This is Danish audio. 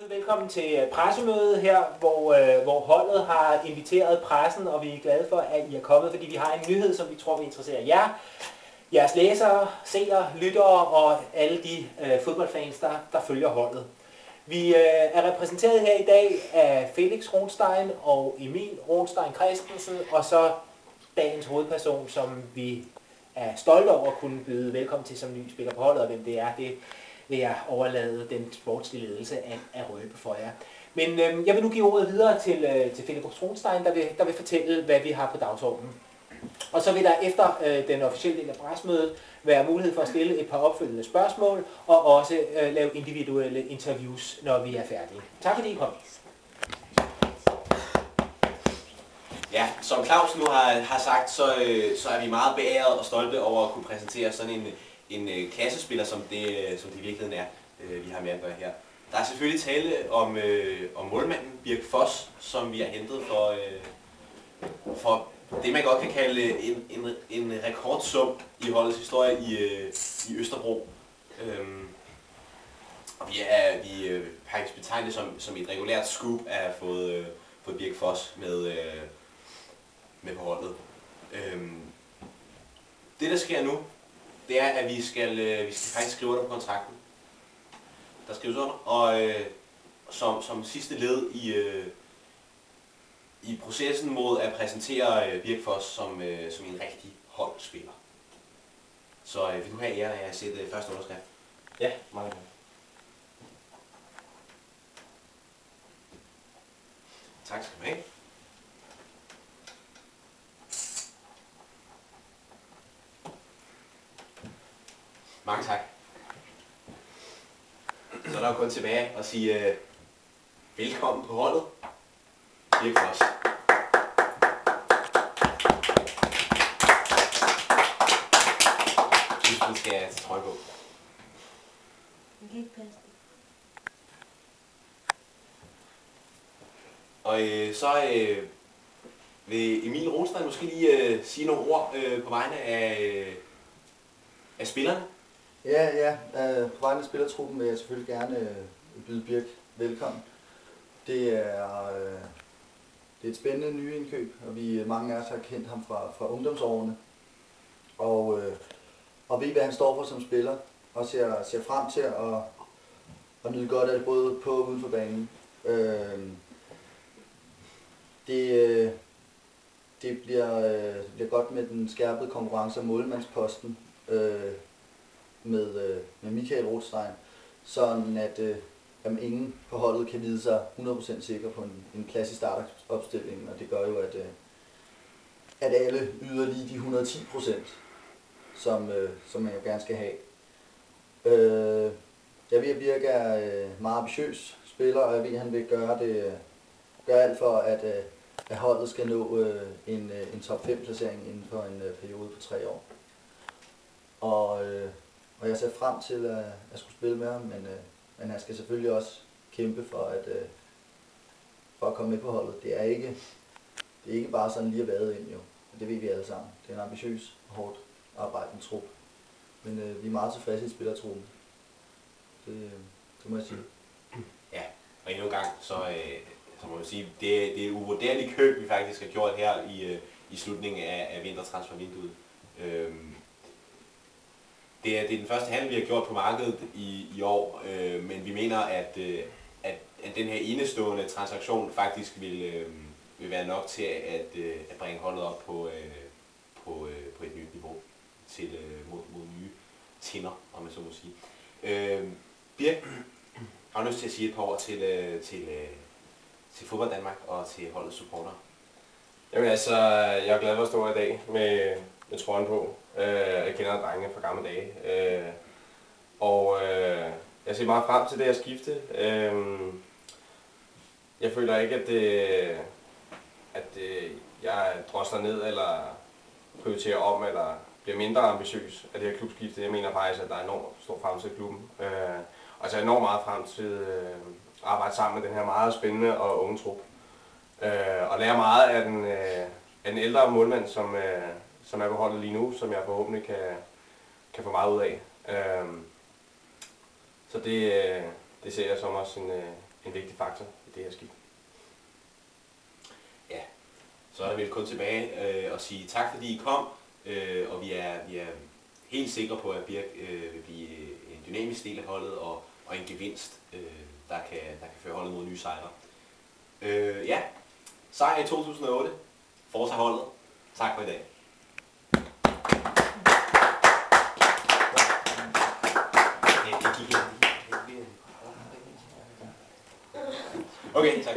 Velkommen til pressemødet her, hvor holdet har inviteret pressen, og vi er glade for, at I er kommet, fordi vi har en nyhed, som vi tror vil interessere jer, jeres læsere, seere, lyttere og alle de fodboldfans, der følger holdet. Vi er repræsenteret her i dag af Felix Ronstein og Emil Ronstein Christensen, og så dagens hovedperson, som vi er stolte over at kunne byde velkommen til som ny spiller på holdet, og hvem det er, det vil jeg overlade den sportslige ledelse at røbe for jer. Men jeg vil nu give ordet videre til Felix Ronstein, der vil fortælle, hvad vi har på dagsordenen. Og så vil der efter den officielle del af pressemødet være mulighed for at stille et par opfølgende spørgsmål, og også lave individuelle interviews, når vi er færdige. Tak fordi I kom. Ja, som Claus nu har sagt, så er vi meget beæret og stolte over at kunne præsentere sådan en klassespiller, som det i virkeligheden er, vi har med at gøre her. Der er selvfølgelig tale om målmanden Birk Foss, som vi har hentet for det, man godt kan kalde en rekordsum i holdets historie i Østerbro. Og vi faktisk betegnet som et regulært scoop at have fået Birk Foss med på holdet. Det, der sker nu, det er, at vi skal faktisk skrive under på kontrakten. Der skrives under, og som sidste led i processen mod at præsentere Birk Foss som en rigtig holdspiller. Så vil du have ære af at sætte første underskrift? Ja, meget godt. Tak skal du have. Mange tak. Så er der jo kun tilbage at sige velkommen på holdet. Birk Foss. Nu skal jeg til trøje på. Den kan ikke passe det. Og så vil Emil Ronstein måske lige sige nogle ord på vegne af spillerne. Ja. På vegne af spillertruppen vil jeg selvfølgelig gerne byde Birk velkommen. Det er et spændende nye indkøb, og mange af os har kendt ham fra ungdomsårene. Og ved, hvad han står for som spiller, og ser frem til at nyde godt af det både på og uden for banen. Det bliver godt med den skærpede konkurrence om målmandsposten med Michael Rothstein, sådan at ingen på holdet kan vide sig 100% sikker på en klassisk startopstilling, og det gør jo, at alle yder lige de 110%, som man jo gerne skal have. Jeg ved, at Birk er meget ambitiøs spiller, og jeg ved, at han vil gøre alt for, at holdet skal nå en top 5 placering inden for en periode på 3 år. Og jeg ser frem til at skulle spille med ham, men han skal selvfølgelig også kæmpe for at komme med på holdet. Det er ikke bare sådan lige at vade ind, jo. Det ved vi alle sammen. Det er en ambitiøs og hårdt arbejdende trup. Men vi er meget tilfredse i spillertruppen. Det må jeg sige. Ja, og endnu en gang, så må man sige, det er et uvurderligt køb, vi faktisk har gjort her i slutningen af vintertransfervinduet. Det er den første handel, vi har gjort på markedet i år, men vi mener, at den her enestående transaktion faktisk vil være nok til at bringe holdet op på et nyt niveau mod nye tinder, om man så må sige. Birk, har du lyst til at sige et par ord til Fodbold Danmark og til holdets supporter? Jamen altså, jeg er glad for at stå her i dag med trøjen på. Jeg kender drengene fra gamle dage. Jeg ser meget frem til det at skifte. Jeg føler ikke, at jeg drosler ned eller prioriterer om eller bliver mindre ambitiøs af det her klubskifte. Jeg mener faktisk, at der er enormt stor fremtid i klubben. Og så er enormt meget frem til at arbejde sammen med den her meget spændende og unge trup. Og lære meget af den ældre målmand, som er på holdet lige nu, som jeg forhåbentlig kan få meget ud af. Så det ser jeg som også en vigtig faktor i det her skift. Ja, så er der vel kun tilbage at sige tak, fordi I kom, og vi er helt sikre på, at Birk vil blive en dynamisk del af holdet og en gevinst, der kan føre holdet mod nye sejre. Ja, sejr i 2008. Forza holdet. Tak for i dag. Okay, tak.